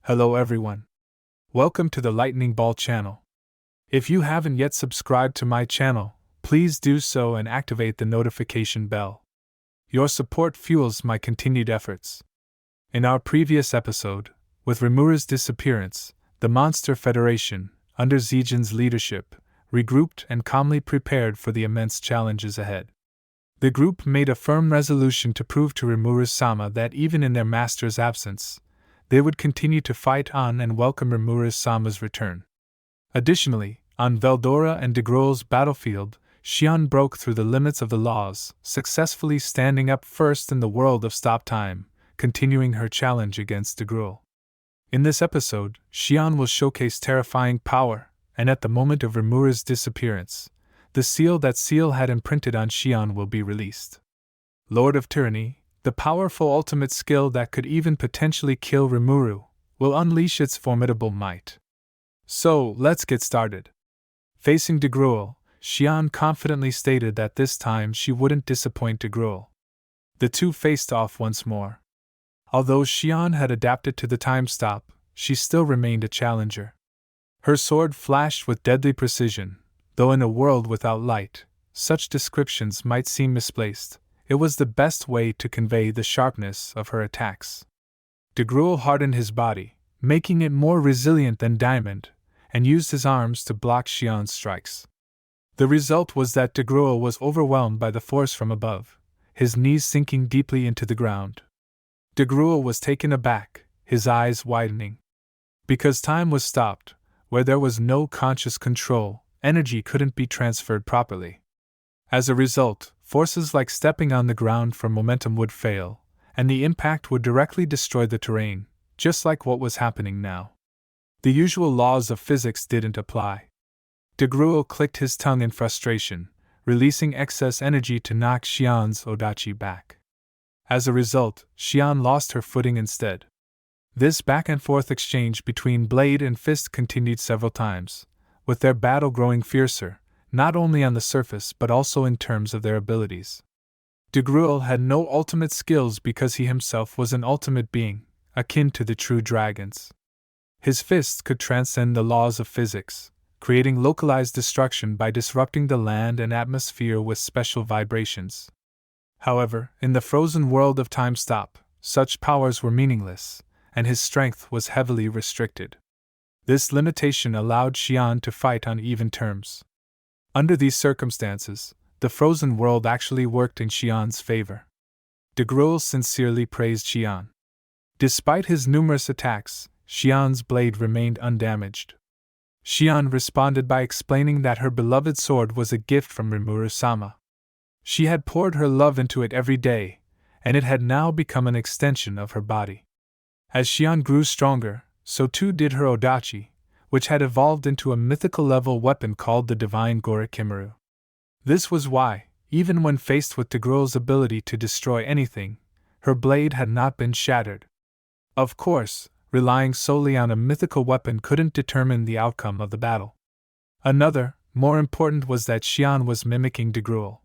Hello everyone. Welcome to the Lightning Ball channel. If you haven't yet subscribed to my channel, please do so and activate the notification bell. Your support fuels my continued efforts. In our previous episode, with Rimuru's disappearance, the Monster Federation, under Zijin's leadership, regrouped and calmly prepared for the immense challenges ahead. The group made a firm resolution to prove to Rimuru-sama that even in their master's absence, they would continue to fight on and welcome Rimuru-sama's return. Additionally, on Veldora and Dagruel's battlefield, Shion broke through the limits of the laws, successfully standing up first in the world of stop time, continuing her challenge against Dagruel. In this episode, Shion will showcase terrifying power, and at the moment of Rimuru's disappearance, the seal that Seal had imprinted on Shion will be released. Lord of Tyranny, the powerful ultimate skill that could even potentially kill Rimuru, will unleash its formidable might. So, let's get started. Facing Dagruel, Shion confidently stated that this time she wouldn't disappoint Dagruel. The two faced off once more. Although Shion had adapted to the time stop, she still remained a challenger. Her sword flashed with deadly precision, though in a world without light, such descriptions might seem misplaced. It was the best way to convey the sharpness of her attacks. Dagruel hardened his body, making it more resilient than diamond, and used his arms to block Shion's strikes. The result was that Dagruel was overwhelmed by the force from above, his knees sinking deeply into the ground. Dagruel was taken aback, his eyes widening. Because time was stopped, where there was no conscious control, energy couldn't be transferred properly. As a result, forces like stepping on the ground for momentum would fail, and the impact would directly destroy the terrain, just like what was happening now. The usual laws of physics didn't apply. Dagruel clicked his tongue in frustration, releasing excess energy to knock Shion's odachi back. As a result, Shion lost her footing instead. This back-and-forth exchange between blade and fist continued several times, with their battle growing fiercer, not only on the surface but also in terms of their abilities. Dagruel had no ultimate skills because he himself was an ultimate being, akin to the true dragons. His fists could transcend the laws of physics, creating localized destruction by disrupting the land and atmosphere with special vibrations. However, in the frozen world of time stop, such powers were meaningless, and his strength was heavily restricted. This limitation allowed Shion to fight on even terms. Under these circumstances, the frozen world actually worked in Shion's favor. Dagruel sincerely praised Shion. Despite his numerous attacks, Shion's blade remained undamaged. Shion responded by explaining that her beloved sword was a gift from Rimuru-sama. She had poured her love into it every day, and it had now become an extension of her body. As Shion grew stronger, so too did her odachi, which had evolved into a mythical-level weapon called the Divine Gorikimaru. This was why, even when faced with Dagruel's ability to destroy anything, her blade had not been shattered. Of course, relying solely on a mythical weapon couldn't determine the outcome of the battle. Another, more important, was that Shion was mimicking Dagruel.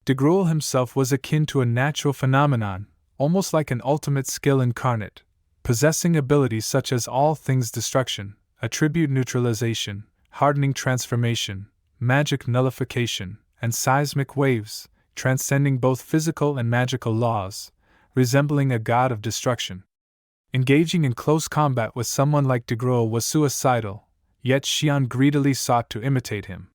Dagruel himself was akin to a natural phenomenon, almost like an ultimate skill incarnate, possessing abilities such as all things destruction, attribute neutralization, hardening transformation, magic nullification, and seismic waves, transcending both physical and magical laws, resembling a god of destruction. Engaging in close combat with someone like Dagruel was suicidal, yet Shion greedily sought to imitate him.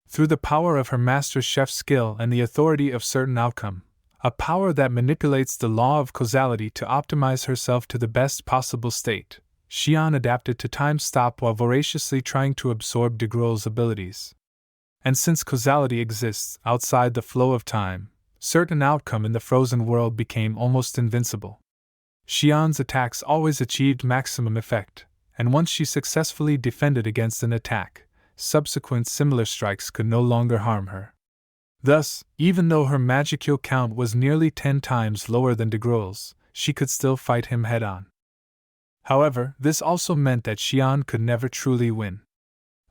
Through the power of her master chef's skill and the authority of certain outcome, a power that manipulates the law of causality to optimize herself to the best possible state, Shion adapted to time stop while voraciously trying to absorb Dagruel's abilities. And since causality exists outside the flow of time, certain outcome in the frozen world became almost invincible. Shion's attacks always achieved maximum effect, and once she successfully defended against an attack, subsequent similar strikes could no longer harm her. Thus, even though her magical count was nearly 10 times lower than Dagruel's, she could still fight him head-on. However, this also meant that Shion could never truly win.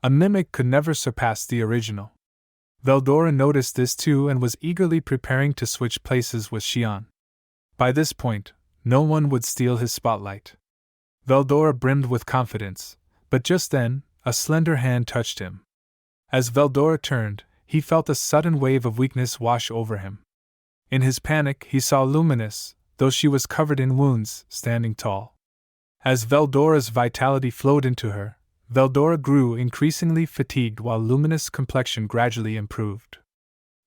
A mimic could never surpass the original. Veldora noticed this too and was eagerly preparing to switch places with Shion. By this point, no one would steal his spotlight. Veldora brimmed with confidence, but just then, a slender hand touched him. As Veldora turned, he felt a sudden wave of weakness wash over him. In his panic, he saw Luminous, though she was covered in wounds, standing tall. As Veldora's vitality flowed into her, Veldora grew increasingly fatigued while Luminous' complexion gradually improved.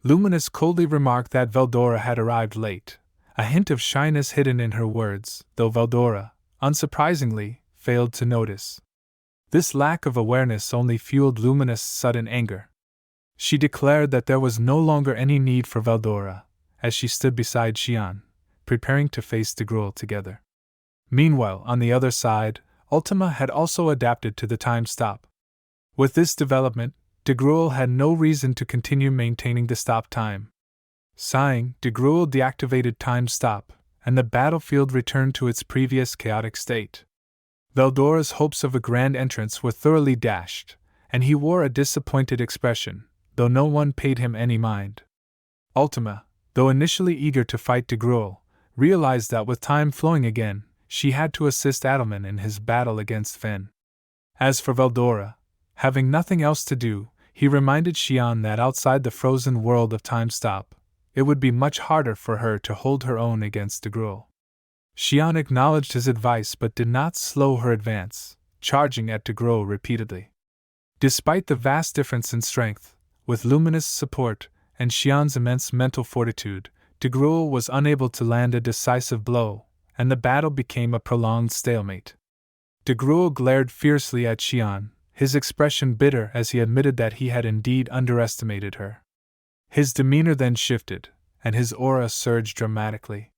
Luminous coldly remarked that Veldora had arrived late, a hint of shyness hidden in her words, though Veldora, unsurprisingly, failed to notice. This lack of awareness only fueled Luminous' sudden anger. She declared that there was no longer any need for Veldora, as she stood beside Shion, preparing to face Dagruel together. Meanwhile, on the other side, Ultima had also adapted to the time stop. With this development, Dagruel had no reason to continue maintaining the stop time. Sighing, Dagruel deactivated time stop, and the battlefield returned to its previous chaotic state. Veldora's hopes of a grand entrance were thoroughly dashed, and he wore a disappointed expression, though no one paid him any mind. Ultima, though initially eager to fight Dagruel, realized that with time flowing again, she had to assist Adelman in his battle against Fen. As for Veldora, having nothing else to do, he reminded Shion that outside the frozen world of time stop, it would be much harder for her to hold her own against Dagruel. Shion acknowledged his advice but did not slow her advance, charging at Dagruel repeatedly. Despite the vast difference in strength, with Luminous' support and Shion's immense mental fortitude, Dagruel was unable to land a decisive blow, and the battle became a prolonged stalemate. Dagruel glared fiercely at Shion, his expression bitter as he admitted that he had indeed underestimated her. His demeanor then shifted, and his aura surged dramatically.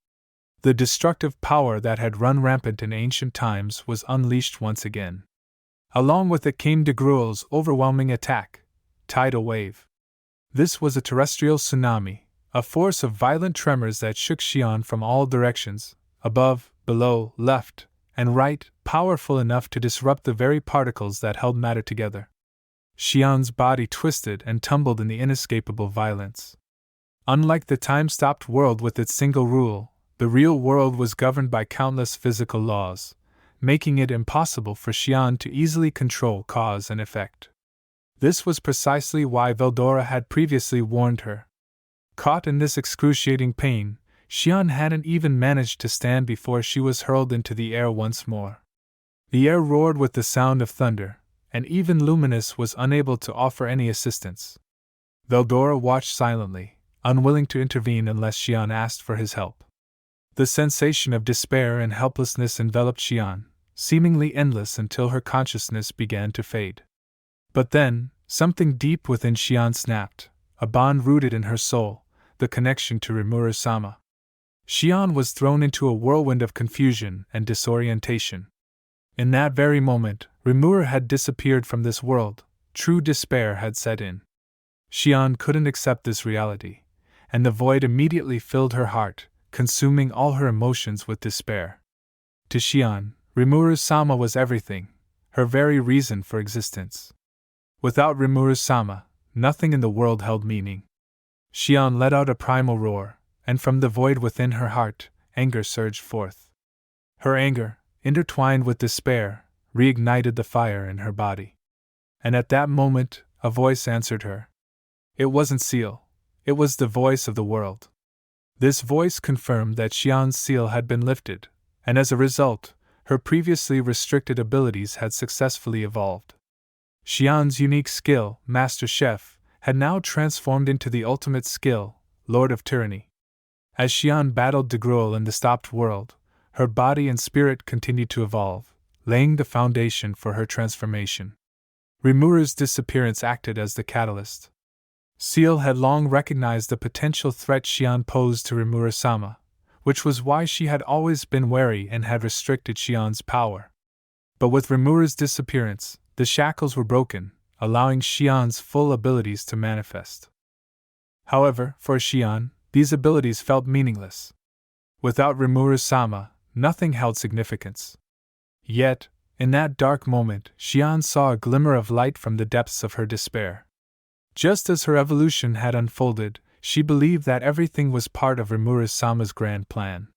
The destructive power that had run rampant in ancient times was unleashed once again. Along with it came Dagruel's overwhelming attack, Tidal Wave. This was a terrestrial tsunami, a force of violent tremors that shook Shion from all directions, above, below, left, and right, powerful enough to disrupt the very particles that held matter together. Shion's body twisted and tumbled in the inescapable violence. Unlike the time-stopped world with its single rule, the real world was governed by countless physical laws, making it impossible for Shion to easily control cause and effect. This was precisely why Veldora had previously warned her. Caught in this excruciating pain, Shion hadn't even managed to stand before she was hurled into the air once more. The air roared with the sound of thunder, and even Luminous was unable to offer any assistance. Veldora watched silently, unwilling to intervene unless Shion asked for his help. The sensation of despair and helplessness enveloped Shion, seemingly endless until her consciousness began to fade. But then, something deep within Shion snapped, a bond rooted in her soul, the connection to Rimuru-sama. Shion was thrown into a whirlwind of confusion and disorientation. In that very moment, Rimuru had disappeared from this world, true despair had set in. Shion couldn't accept this reality, and the void immediately filled her heart, consuming all her emotions with despair. To Shion, Rimuru-sama was everything, her very reason for existence. Without Rimuru-sama, nothing in the world held meaning. Shion let out a primal roar, and from the void within her heart, anger surged forth. Her anger, intertwined with despair, reignited the fire in her body. And at that moment, a voice answered her. It wasn't Seal, it was the voice of the world. This voice confirmed that Shion's seal had been lifted, and as a result, her previously restricted abilities had successfully evolved. Shion's unique skill, Master Chef, had now transformed into the ultimate skill, Lord of Tyranny. As Shion battled Dagruel in the stopped world, her body and spirit continued to evolve, laying the foundation for her transformation. Rimuru's disappearance acted as the catalyst. Seal had long recognized the potential threat Shion posed to Rimuru-sama, which was why she had always been wary and had restricted Shion's power. But with Rimuru's disappearance, the shackles were broken, allowing Shion's full abilities to manifest. However, for Shion, these abilities felt meaningless. Without Rimuru-sama, nothing held significance. Yet, in that dark moment, Shion saw a glimmer of light from the depths of her despair. Just as her evolution had unfolded, she believed that everything was part of Rimuru-sama's grand plan.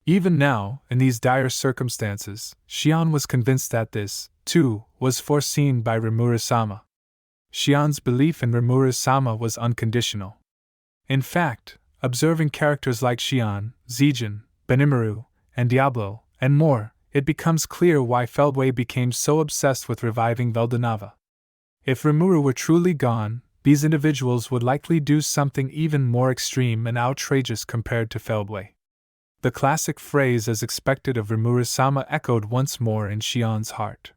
Even now, in these dire circumstances, Shion was convinced that this, too, was foreseen by Rimuru-sama. Shion's belief in Rimuru-sama was unconditional. In fact, observing characters like Shion, Zijin, Benimaru, and Diablo, and more, it becomes clear why Feldway became so obsessed with reviving Veldonava. If Rimuru were truly gone, these individuals would likely do something even more extreme and outrageous compared to Feldway. The classic phrase as expected of Rimuru-sama echoed once more in Shion's heart.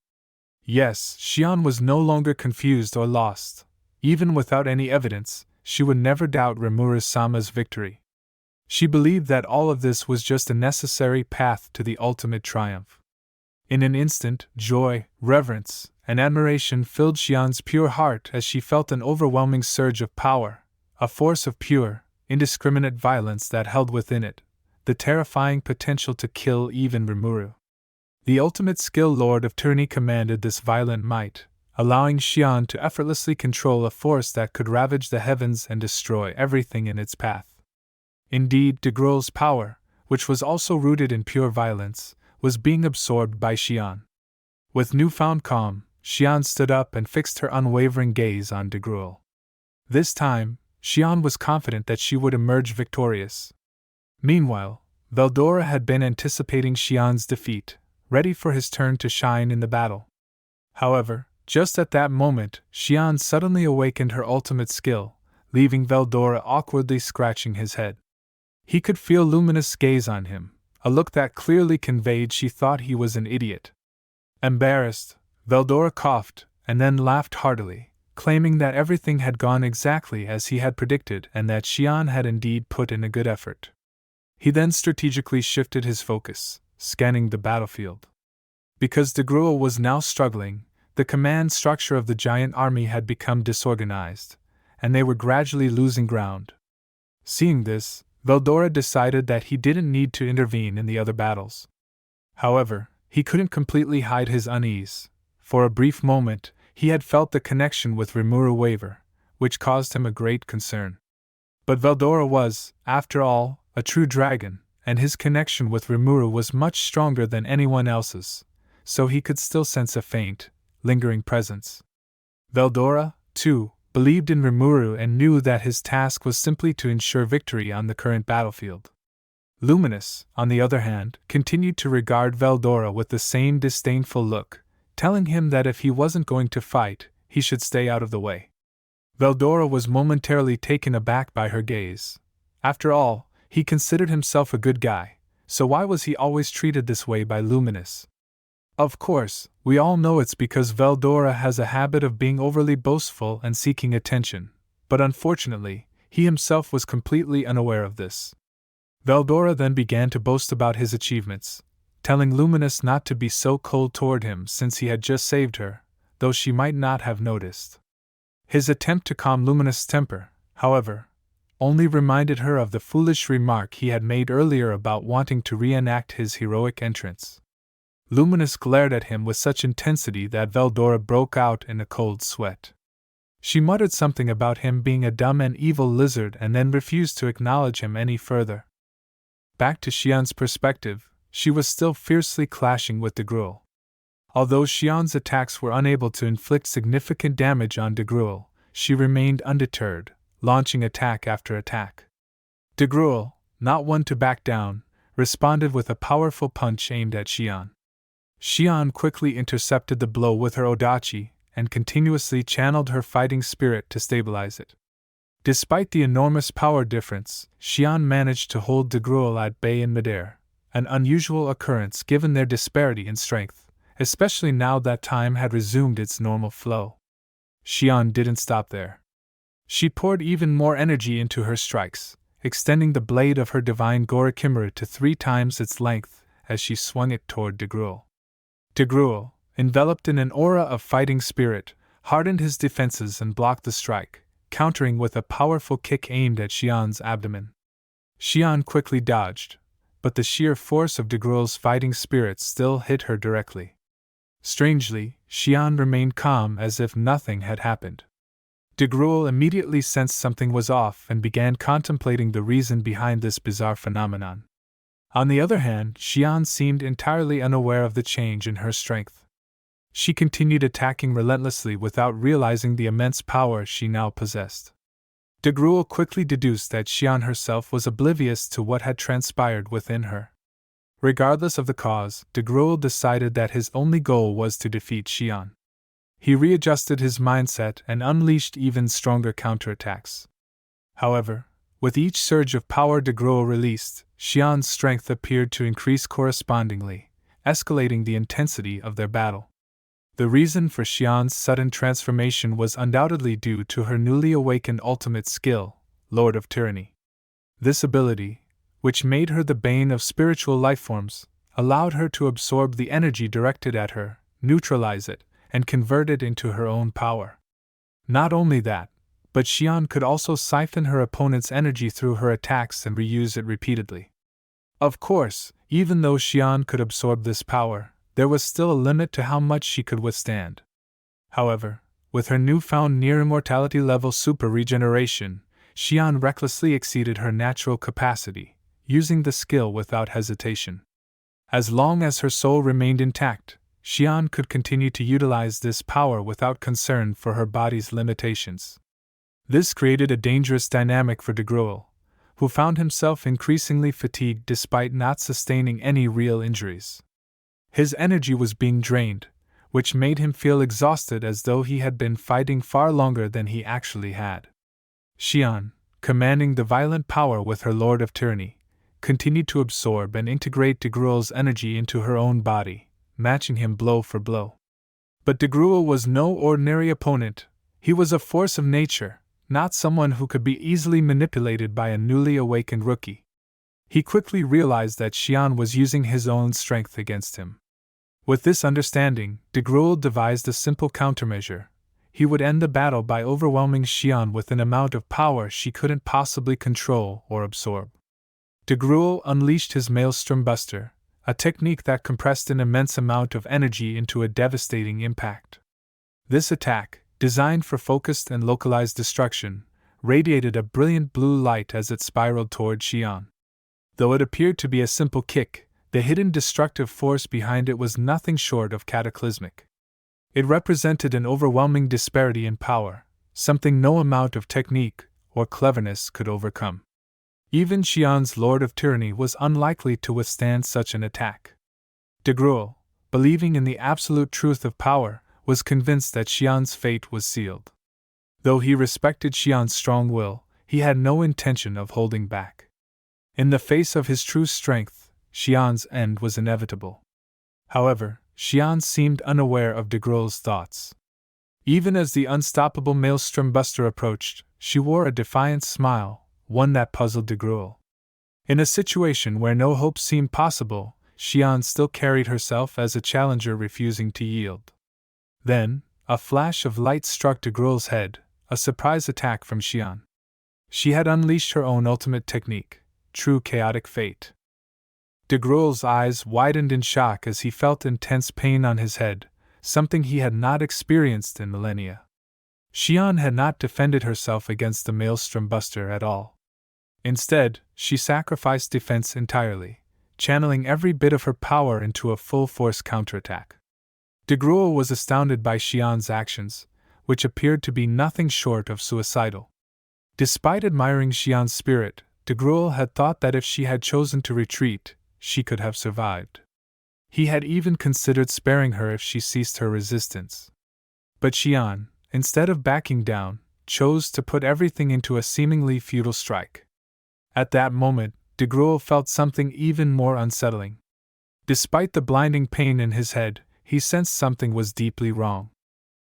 Yes, Shion was no longer confused or lost. Even without any evidence, she would never doubt Rimuru-sama's victory. She believed that all of this was just a necessary path to the ultimate triumph. In an instant, joy, reverence, and admiration filled Shion's pure heart as she felt an overwhelming surge of power, a force of pure, indiscriminate violence that held within it the terrifying potential to kill even Rimuru. The ultimate skill Lord of Tyranny commanded this violent might, allowing Shion to effortlessly control a force that could ravage the heavens and destroy everything in its path. Indeed, Dagruel's power, which was also rooted in pure violence, was being absorbed by Shion. With newfound calm, Shion stood up and fixed her unwavering gaze on Dagruel. This time, Shion was confident that she would emerge victorious. Meanwhile, Veldora had been anticipating Shion's defeat, ready for his turn to shine in the battle. However, just at that moment, Shion suddenly awakened her ultimate skill, leaving Veldora awkwardly scratching his head. He could feel Luminous' gaze on him, a look that clearly conveyed she thought he was an idiot. Embarrassed, Veldora coughed, and then laughed heartily, claiming that everything had gone exactly as he had predicted and that Shion had indeed put in a good effort. He then strategically shifted his focus, scanning the battlefield. Because Dagruel was now struggling, the command structure of the giant army had become disorganized, and they were gradually losing ground. Seeing this, Veldora decided that he didn't need to intervene in the other battles. However, he couldn't completely hide his unease. For a brief moment, he had felt the connection with Rimuru waver, which caused him a great concern. But Veldora was, after all, a true dragon, and his connection with Rimuru was much stronger than anyone else's, so he could still sense a faint, lingering presence. Veldora, too, believed in Rimuru and knew that his task was simply to ensure victory on the current battlefield. Luminous, on the other hand, continued to regard Veldora with the same disdainful look, telling him that if he wasn't going to fight, he should stay out of the way. Veldora was momentarily taken aback by her gaze. After all, he considered himself a good guy, so why was he always treated this way by Luminous? Of course, we all know it's because Veldora has a habit of being overly boastful and seeking attention, but unfortunately, he himself was completely unaware of this. Veldora then began to boast about his achievements, telling Luminous not to be so cold toward him since he had just saved her, though she might not have noticed. His attempt to calm Luminous' temper, however, only reminded her of the foolish remark he had made earlier about wanting to reenact his heroic entrance. Luminous glared at him with such intensity that Veldora broke out in a cold sweat. She muttered something about him being a dumb and evil lizard and then refused to acknowledge him any further. Back to Shion's perspective, she was still fiercely clashing with Dagruel. Although Shion's attacks were unable to inflict significant damage on Dagruel, she remained undeterred, launching attack after attack. Dagruel, not one to back down, responded with a powerful punch aimed at Shion. Shion quickly intercepted the blow with her Odachi and continuously channeled her fighting spirit to stabilize it. Despite the enormous power difference, Shion managed to hold Dagruel at bay in midair, an unusual occurrence given their disparity in strength, especially now that time had resumed its normal flow. Shion didn't stop there. She poured even more energy into her strikes, extending the blade of her divine Gorikimura to 3 times its length as she swung it toward Dagruel. Dagruel, enveloped in an aura of fighting spirit, hardened his defenses and blocked the strike, countering with a powerful kick aimed at Shion's abdomen. Shion quickly dodged, but the sheer force of Dagruel's fighting spirit still hit her directly. Strangely, Shion remained calm as if nothing had happened. Dagruel immediately sensed something was off and began contemplating the reason behind this bizarre phenomenon. On the other hand, Shion seemed entirely unaware of the change in her strength. She continued attacking relentlessly without realizing the immense power she now possessed. Dagruel quickly deduced that Shion herself was oblivious to what had transpired within her. Regardless of the cause, Dagruel decided that his only goal was to defeat Shion. He readjusted his mindset and unleashed even stronger counterattacks. However, with each surge of power Dagruel released, Shion's strength appeared to increase correspondingly, escalating the intensity of their battle. The reason for Shion's sudden transformation was undoubtedly due to her newly awakened ultimate skill, Lord of Tyranny. This ability, which made her the bane of spiritual lifeforms, allowed her to absorb the energy directed at her, neutralize it, and convert it into her own power. Not only that, but Shion could also siphon her opponent's energy through her attacks and reuse it repeatedly. Of course, even though Shion could absorb this power, there was still a limit to how much she could withstand. However, with her newfound near-immortality level super regeneration, Shion recklessly exceeded her natural capacity, using the skill without hesitation. As long as her soul remained intact, Shion could continue to utilize this power without concern for her body's limitations. This created a dangerous dynamic for Dagruel, who found himself increasingly fatigued despite not sustaining any real injuries. His energy was being drained, which made him feel exhausted as though he had been fighting far longer than he actually had. Shion, commanding the violent power with her Lord of Tyranny, continued to absorb and integrate Dagruel's energy into her own body, matching him blow for blow. But Dagruel was no ordinary opponent. He was a force of nature, not someone who could be easily manipulated by a newly awakened rookie. He quickly realized that Shion was using his own strength against him. With this understanding, Dagruel devised a simple countermeasure. He would end the battle by overwhelming Shion with an amount of power she couldn't possibly control or absorb. Dagruel unleashed his Maelstrom Buster, a technique that compressed an immense amount of energy into a devastating impact. This attack, designed for focused and localized destruction, radiated a brilliant blue light as it spiraled toward Shion. Though it appeared to be a simple kick, the hidden destructive force behind it was nothing short of cataclysmic. It represented an overwhelming disparity in power, something no amount of technique or cleverness could overcome. Even Shion's Lord of Tyranny was unlikely to withstand such an attack. Dagruel, believing in the absolute truth of power, was convinced that Shion's fate was sealed. Though he respected Shion's strong will, he had no intention of holding back. In the face of his true strength, Shion's end was inevitable. However, Shion seemed unaware of Dagruel's thoughts. Even as the unstoppable Maelstrom Buster approached, she wore a defiant smile, one that puzzled Dagruel. In a situation where no hope seemed possible, Shion still carried herself as a challenger refusing to yield. Then, a flash of light struck Dagruel's head, a surprise attack from Shion. She had unleashed her own ultimate technique, True Chaotic Fate. Dagruel's eyes widened in shock as he felt intense pain on his head, something he had not experienced in millennia. Shion had not defended herself against the Maelstrom Buster at all. Instead, she sacrificed defense entirely, channeling every bit of her power into a full-force counterattack. Dagruel was astounded by Shion's actions, which appeared to be nothing short of suicidal. Despite admiring Shion's spirit, Dagruel had thought that if she had chosen to retreat, she could have survived. He had even considered sparing her if she ceased her resistance. But Shion, instead of backing down, chose to put everything into a seemingly futile strike. At that moment, Dagruel felt something even more unsettling. Despite the blinding pain in his head, he sensed something was deeply wrong.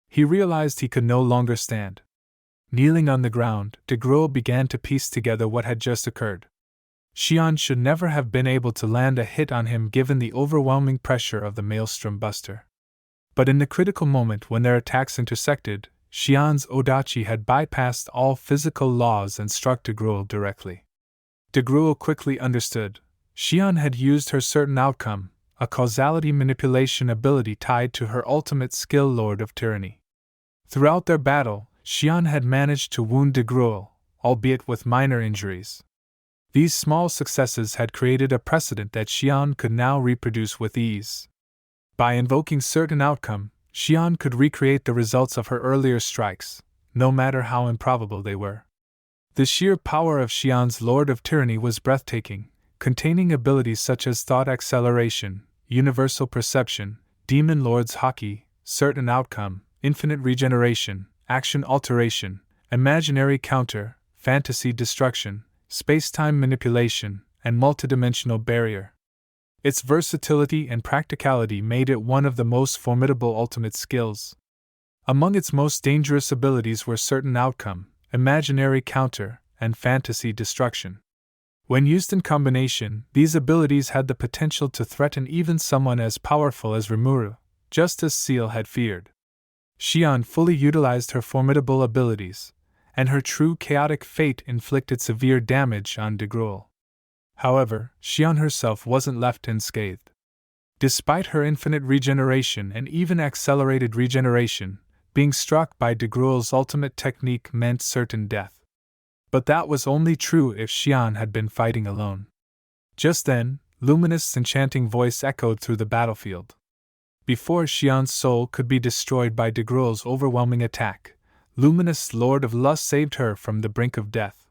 He realized he could no longer stand. Kneeling on the ground, Dagruel began to piece together what had just occurred. Shion should never have been able to land a hit on him given the overwhelming pressure of the Maelstrom Buster. But in the critical moment when their attacks intersected, Shion's Odachi had bypassed all physical laws and struck Dagruel directly. Dagruel quickly understood. Shion had used her certain outcome, a causality manipulation ability tied to her ultimate skill, Lord of Tyranny. Throughout their battle, Shion had managed to wound Dagruel, albeit with minor injuries. These small successes had created a precedent that Shion could now reproduce with ease. By invoking certain outcome, Shion could recreate the results of her earlier strikes, no matter how improbable they were. The sheer power of Shion's Lord of Tyranny was breathtaking, containing abilities such as thought acceleration, universal perception, demon lord's haki, certain outcome, infinite regeneration, action alteration, imaginary counter, fantasy destruction, space-time manipulation, and multidimensional barrier. Its versatility and practicality made it one of the most formidable ultimate skills. Among its most dangerous abilities were certain outcome, imaginary counter, and fantasy destruction. When used in combination, these abilities had the potential to threaten even someone as powerful as Rimuru, just as Seal had feared. Shion fully utilized her formidable abilities, and her true chaotic fate inflicted severe damage on Dagruel. However, Shion herself wasn't left unscathed. Despite her infinite regeneration and even accelerated regeneration, being struck by Dagruel's ultimate technique meant certain death. But that was only true if Shion had been fighting alone. Just then, Luminous' enchanting voice echoed through the battlefield. Before Shion's soul could be destroyed by Dagruel's overwhelming attack, Luminous, Lord of Lust, saved her from the brink of death.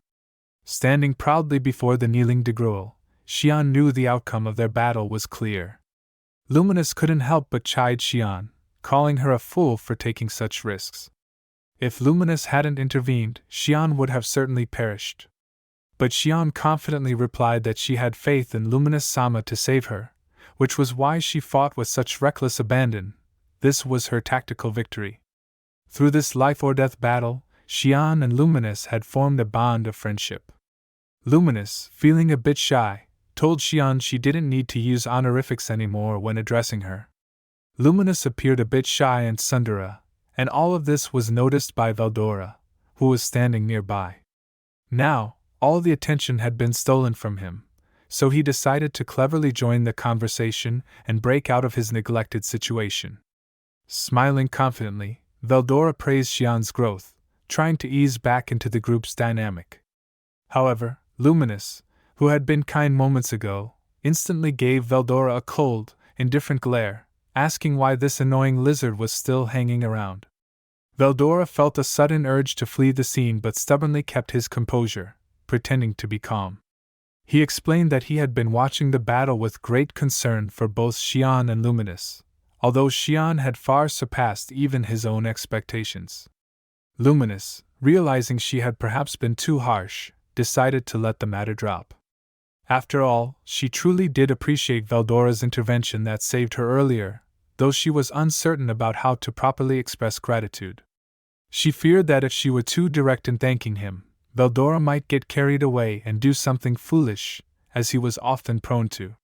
Standing proudly before the kneeling Dagruel, Shion knew the outcome of their battle was clear. Luminous couldn't help but chide Shion, calling her a fool for taking such risks. If Luminous hadn't intervened, Shion would have certainly perished. But Shion confidently replied that she had faith in Luminous-sama to save her, which was why she fought with such reckless abandon. This was her tactical victory. Through this life-or-death battle, Shion and Luminous had formed a bond of friendship. Luminous, feeling a bit shy, told Shion she didn't need to use honorifics anymore when addressing her. Luminous appeared a bit shy and tsundere, and all of this was noticed by Veldora, who was standing nearby. Now, all the attention had been stolen from him, so he decided to cleverly join the conversation and break out of his neglected situation. Smiling confidently, Veldora praised Shion's growth, trying to ease back into the group's dynamic. However, Luminous, who had been kind moments ago, instantly gave Veldora a cold, indifferent glare, asking why this annoying lizard was still hanging around. Veldora felt a sudden urge to flee the scene but stubbornly kept his composure, pretending to be calm. He explained that he had been watching the battle with great concern for both Shion and Luminous, although Shion had far surpassed even his own expectations. Luminous, realizing she had perhaps been too harsh, decided to let the matter drop. After all, she truly did appreciate Veldora's intervention that saved her earlier, though she was uncertain about how to properly express gratitude. She feared that if she were too direct in thanking him, Veldora might get carried away and do something foolish, as he was often prone to.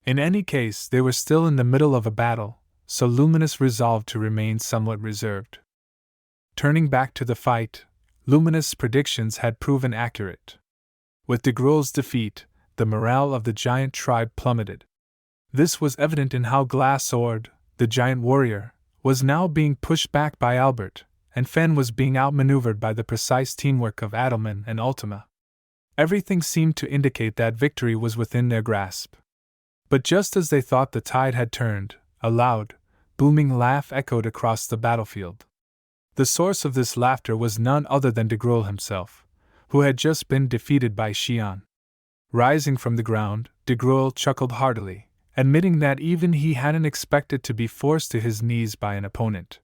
In any case, they were still in the middle of a battle, so Luminous resolved to remain somewhat reserved. Turning back to the fight, Luminous' predictions had proven accurate. With Dagruel's defeat, the morale of the giant tribe plummeted. This was evident in how Glass-Sword, the giant warrior, was now being pushed back by Albert, and Fen was being outmaneuvered by the precise teamwork of Adelman and Ultima. Everything seemed to indicate that victory was within their grasp. But just as they thought the tide had turned, a loud, booming laugh echoed across the battlefield. The source of this laughter was none other than Dagruel himself, who had just been defeated by Shion. Rising from the ground, Dagruel chuckled heartily, admitting that even he hadn't expected to be forced to his knees by an opponent.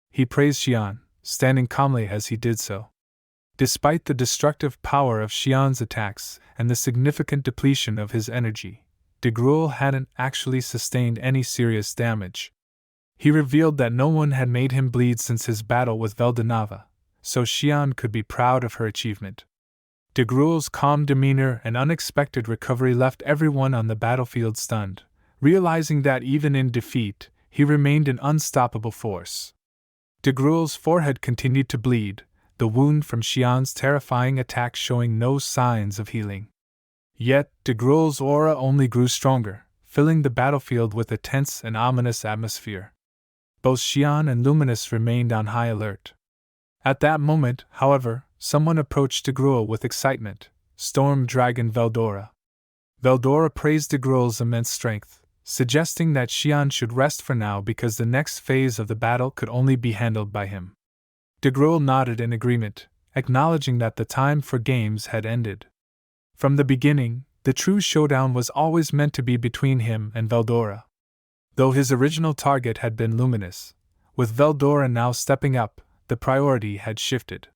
He praised Shion, standing calmly as he did so. Despite the destructive power of Shion's attacks and the significant depletion of his energy, Dagruel hadn't actually sustained any serious damage. He revealed that no one had made him bleed since his battle with Veldora, so Shion could be proud of her achievement. Dagruel's calm demeanor and unexpected recovery left everyone on the battlefield stunned, realizing that even in defeat, he remained an unstoppable force. Dagruel's forehead continued to bleed, the wound from Shion's terrifying attack showing no signs of healing. Yet, Dagruel's aura only grew stronger, filling the battlefield with a tense and ominous atmosphere. Both Shion and Luminous remained on high alert. At that moment, however, someone approached Dagruel with excitement, Storm Dragon Veldora. Veldora praised Dagruel's immense strength, suggesting that Shion should rest for now because the next phase of the battle could only be handled by him. Dagruel nodded in agreement, acknowledging that the time for games had ended. From the beginning, the true showdown was always meant to be between him and Veldora. Though his original target had been Luminous, with Veldora now stepping up, the priority had shifted.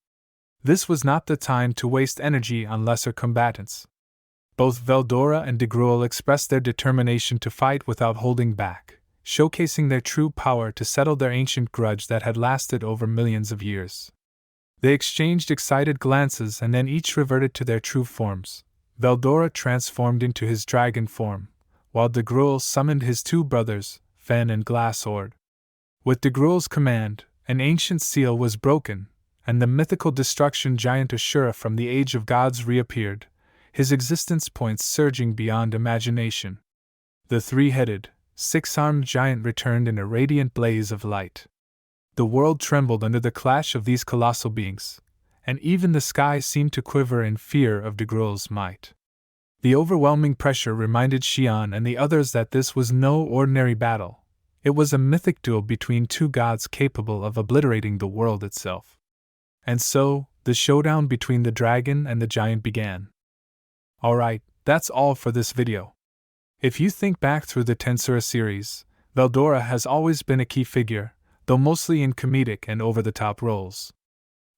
This was not the time to waste energy on lesser combatants. Both Veldora and Dagruel expressed their determination to fight without holding back, showcasing their true power to settle their ancient grudge that had lasted over millions of years. They exchanged excited glances and then each reverted to their true forms. Veldora transformed into his dragon form, while Dagruel summoned his two brothers, Fen and Glassord. With Dagruel's command, an ancient seal was broken, and the mythical destruction giant Ashura from the Age of Gods reappeared, his existence points surging beyond imagination. The three-headed, six-armed giant returned in a radiant blaze of light. The world trembled under the clash of these colossal beings, and even the sky seemed to quiver in fear of Dagruel's might. The overwhelming pressure reminded Shion and the others that this was no ordinary battle. It was a mythic duel between two gods capable of obliterating the world itself. And so, the showdown between the dragon and the giant began. Alright, that's all for this video. If you think back through the TenSura series, Veldora has always been a key figure, though mostly in comedic and over-the-top roles.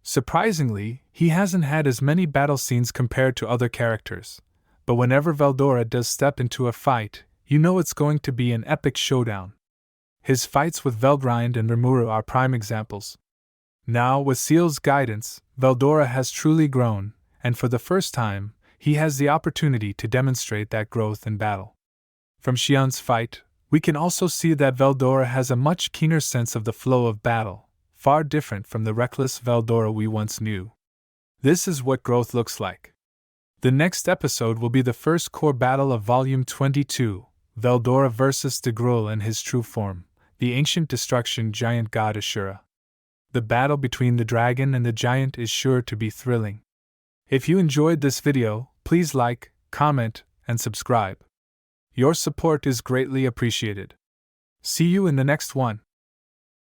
Surprisingly, he hasn't had as many battle scenes compared to other characters, but whenever Veldora does step into a fight, you know it's going to be an epic showdown. His fights with Veldrind and Rimuru are prime examples. Now, with Seal's guidance, Veldora has truly grown, and for the first time, he has the opportunity to demonstrate that growth in battle. From Shion's fight, we can also see that Veldora has a much keener sense of the flow of battle, far different from the reckless Veldora we once knew. This is what growth looks like. The next episode will be the first core battle of Volume 22, Veldora vs. Dagruel in his true form, the ancient destruction giant god Ashura. The battle between the dragon and the giant is sure to be thrilling. If you enjoyed this video, please like, comment, and subscribe. Your support is greatly appreciated. See you in the next one.